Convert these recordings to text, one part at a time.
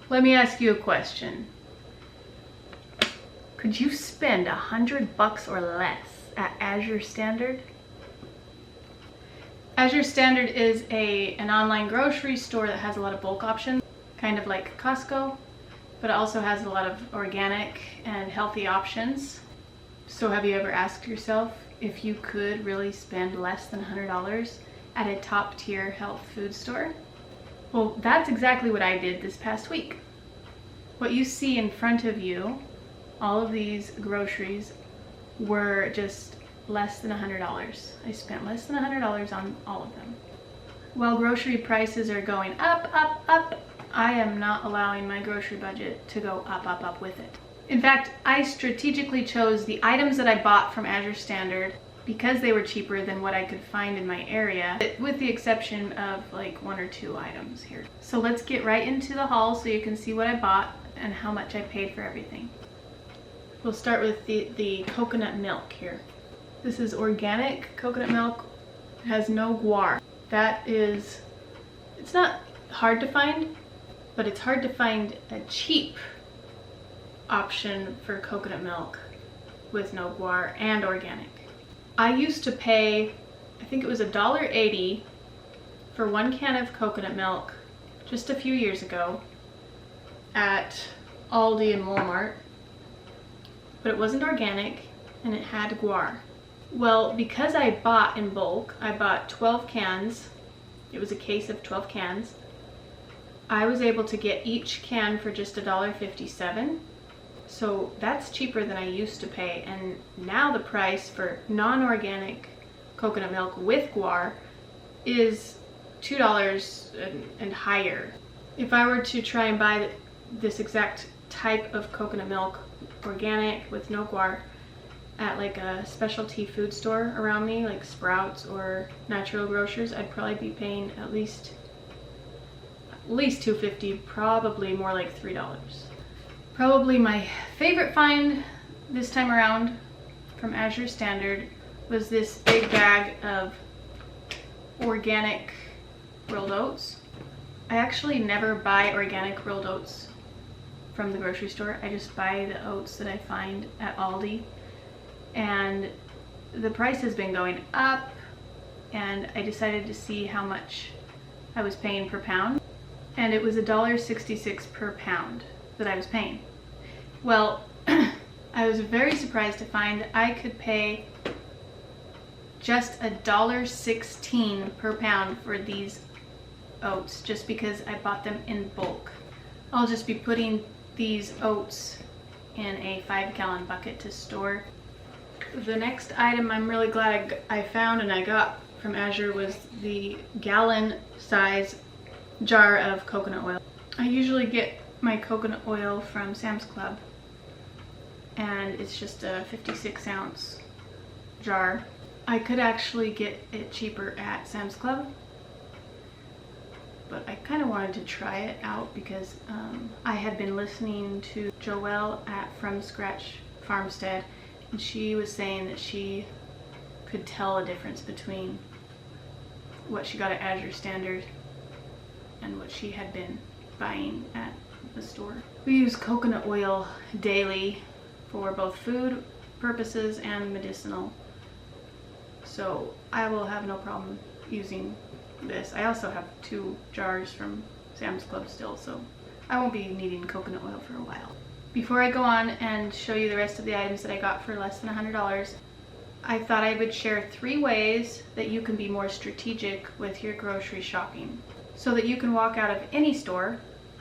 Let me ask you a question. Could you spend $100 or less at Azure Standard? Azure Standard is an online grocery store that has a lot of bulk options, kind of like Costco, but it also has a lot of organic and healthy options. So have you ever asked yourself if you could really spend less than $100 at a top tier health food store? Well, that's exactly what I did this past week. What you see in front of you, all of these groceries, were just less than $100. I spent less than $100 on all of them. While grocery prices are going up, up, up, I am not allowing my grocery budget to go up, up, up with it. In fact, I strategically chose the items that I bought from Azure Standard because they were cheaper than what I could find in my area, with the exception of like 1 or 2 items here. So let's get right into the haul so you can see what I bought and how much I paid for everything. We'll start with the coconut milk here. This is organic coconut milk. It has no guar. It's not hard to find, but it's hard to find a cheap option for coconut milk with no guar and organic. I used to pay, I think it was $1.80 for 1 can of coconut milk just a few years ago at Aldi and Walmart, but it wasn't organic and it had guar. Well, because I bought in bulk, I bought 12 cans, it was a case of 12 cans, I was able to get each can for just $1.57. So that's cheaper than I used to pay, and now the price for non-organic coconut milk with guar is $2 and higher. If I were to try and buy this exact type of coconut milk, organic with no guar, at like a specialty food store around me, like Sprouts or Natural Grocers, I'd probably be paying at least $2.50, probably more like $3. Probably my favorite find this time around from Azure Standard was this big bag of organic rolled oats. I actually never buy organic rolled oats from the grocery store. I just buy the oats that I find at Aldi. And the price has been going up, and I decided to see how much I was paying per pound, and it was $1.66 per pound that I was paying. Well, I was very surprised to find that I could pay just $1.16 per pound for these oats just because I bought them in bulk. I'll just be putting these oats in a 5-gallon bucket to store. The next item I'm really glad I found and I got from Azure was the gallon size jar of coconut oil. I usually get my coconut oil from Sam's Club, and it's just a 56-ounce jar. I could actually get it cheaper at Sam's Club, but I kind of wanted to try it out because I had been listening to Joelle at From Scratch Farmstead, and she was saying that she could tell a difference between what she got at Azure Standard and what she had been buying at the store. We use coconut oil daily for both food purposes and medicinal, so I will have no problem using this. I also have 2 jars from Sam's Club still, so I won't be needing coconut oil for a while. Before I go on and show you the rest of the items that I got for less than $100, I thought I would share 3 ways that you can be more strategic with your grocery shopping so that you can walk out of any store,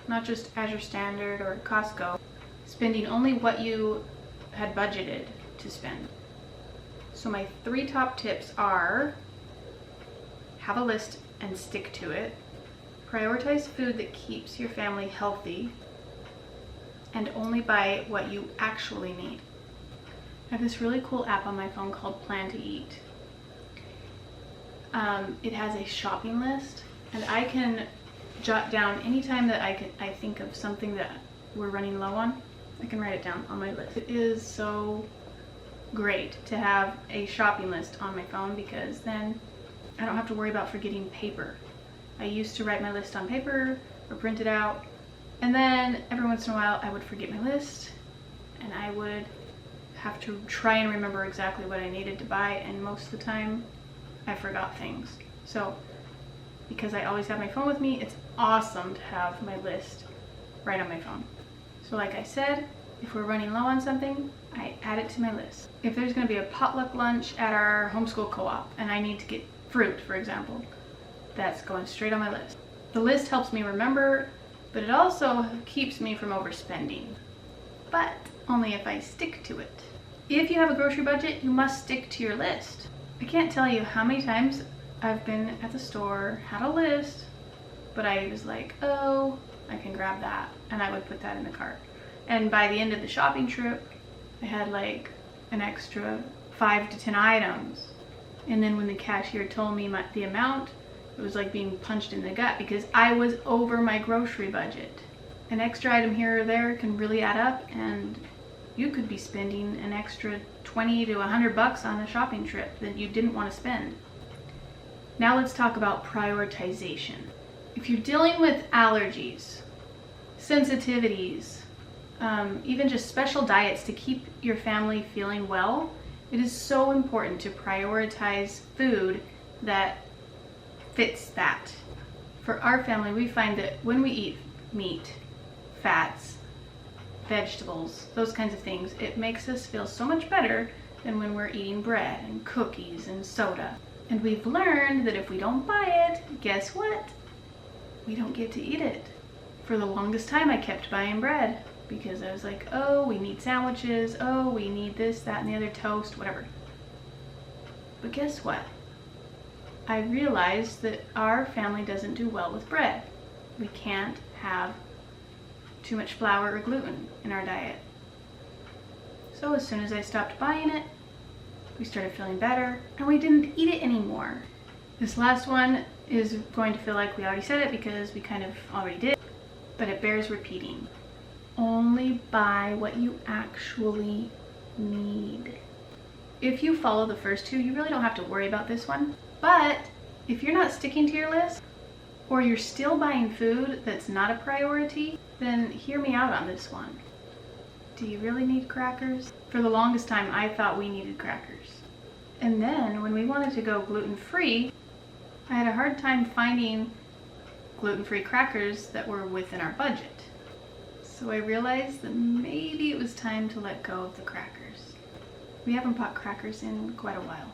not just Azure Standard or Costco, spending only what you had budgeted to spend. So my 3 top tips are: have a list and stick to it, prioritize food that keeps your family healthy, and only buy what you actually need. I have this really cool app on my phone called Plan to Eat. It has a shopping list, and I can jot down anytime that I think of something that we're running low on. I can write it down on my list. It is so great to have a shopping list on my phone because then I don't have to worry about forgetting paper. I used to write my list on paper or print it out, And then every once in a while I would forget my list and I would have to try and remember exactly what I needed to buy, and most of the time I forgot things. So because I always have my phone with me, it's awesome to have my list right on my phone. So like I said, if we're running low on something, I add it to my list. If there's going to be a potluck lunch at our homeschool co-op and I need to get fruit, for example, that's going straight on my list. The list helps me remember, but it also keeps me from overspending. But only if I stick to it. If you have a grocery budget, you must stick to your list. I can't tell you how many times I've been at the store, had a list, but I was like, oh, I can grab that, and I would put that in the cart. And by the end of the shopping trip, I had like an extra 5 to 10 items. And then when the cashier told me the amount, it was like being punched in the gut because I was over my grocery budget. An extra item here or there can really add up, and you could be spending an extra 20 to 100 bucks on a shopping trip that you didn't want to spend. Now let's talk about prioritization. If you're dealing with allergies, sensitivities, even just special diets to keep your family feeling well, it is so important to prioritize food that fits that. For our family, we find that when we eat meat, fats, vegetables, those kinds of things, it makes us feel so much better than when we're eating bread and cookies and soda. And we've learned that if we don't buy it, guess what? We don't get to eat it. For the longest time, I kept buying bread because I was like, oh, we need sandwiches, oh, we need this, that, and the other, toast, whatever. But guess what? I realized that our family doesn't do well with bread. We can't have too much flour or gluten in our diet. So as soon as I stopped buying it, we started feeling better, and we didn't eat it anymore. This last one is going to feel like we already said it because we kind of already did, but it bears repeating. Only buy what you actually need. If you follow the first two, you really don't have to worry about this one. But if you're not sticking to your list, or you're still buying food that's not a priority, then hear me out on this one. Do you really need crackers? For the longest time, I thought we needed crackers. And then when we wanted to go gluten-free, I had a hard time finding gluten-free crackers that were within our budget. So I realized that maybe it was time to let go of the crackers. We haven't bought crackers in quite a while.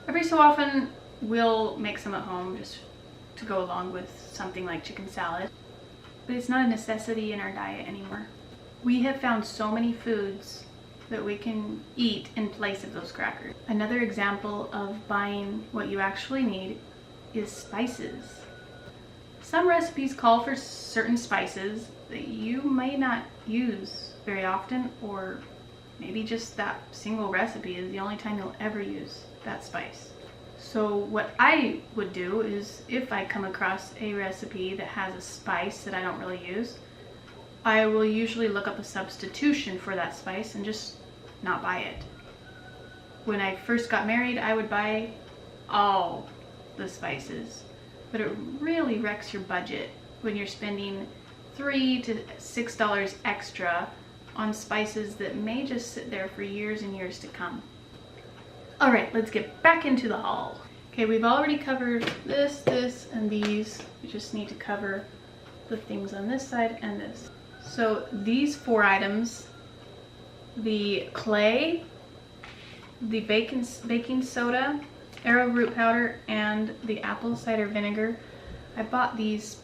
Every so often, we'll make some at home just to go along with something like chicken salad, but it's not a necessity in our diet anymore. We have found so many foods that we can eat in place of those crackers. Another example of buying what you actually need is spices. Some recipes call for certain spices that you may not use very often, or maybe just that single recipe is the only time you'll ever use that spice. So what I would do is, if I come across a recipe that has a spice that I don't really use, I will usually look up a substitution for that spice and just not buy it. When I first got married, I would buy all the spices, but it really wrecks your budget when you're spending $3 to $6 extra on spices that may just sit there for years and years to come. All right, let's get back into the haul. Okay, we've already covered this, and these. We just need to cover the things on this side and this. So these 4 items, the clay, the baking soda, arrowroot powder, and the apple cider vinegar, I bought these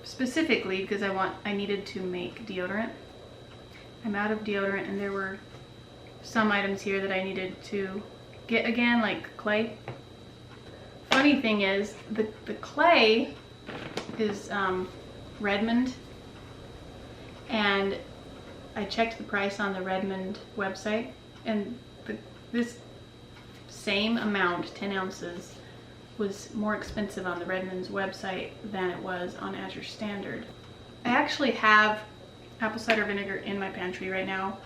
specifically because I needed to make deodorant. I'm out of deodorant, and there were some items here that I needed to get again, like clay. Funny thing is, the clay is Redmond, and I checked the price on the Redmond website, and this same amount, 10 ounces, was more expensive on the Redmond's website than it was on Azure Standard. I actually have apple cider vinegar in my pantry right now.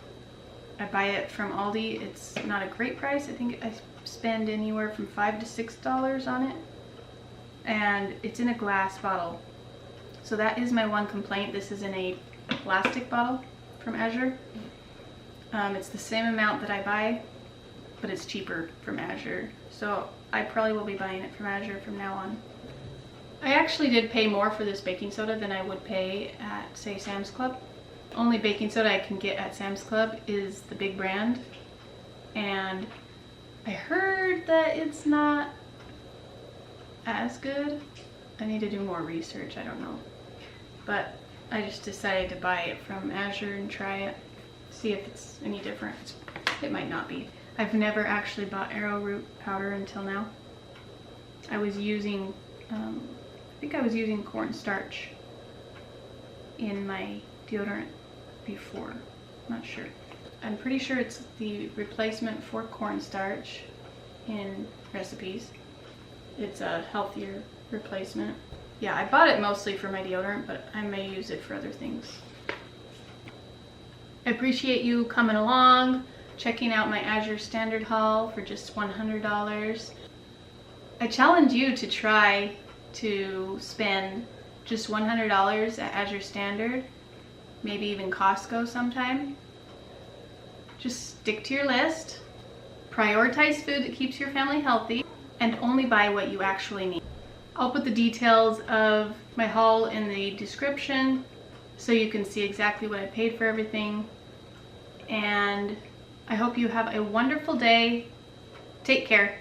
I buy it from Aldi. It's not a great price. I think I spend anywhere from $5 to $6 on it. And it's in a glass bottle. So that is my one complaint. This is in a plastic bottle from Azure. It's the same amount that I buy, but it's cheaper from Azure. So I probably will be buying it from Azure from now on. I actually did pay more for this baking soda than I would pay at, say, Sam's Club. Only baking soda I can get at Sam's Club is the big brand. And I heard that it's not as good. I need to do more research, I don't know. But I just decided to buy it from Azure and try it, see if it's any different. It might not be. I've never actually bought Arrowroot powder until now. I was using, I think I was using cornstarch in my deodorant before. Not sure. I'm pretty sure it's the replacement for cornstarch in recipes. It's a healthier replacement. Yeah, I bought it mostly for my deodorant, but I may use it for other things. I appreciate you coming along, checking out my Azure Standard haul for just $100. I challenge you to try to spend just $100 at Azure Standard, maybe even Costco sometime. Just stick to your list, prioritize food that keeps your family healthy, and only buy what you actually need. I'll put the details of my haul in the description so you can see exactly what I paid for everything. And I hope you have a wonderful day. Take care.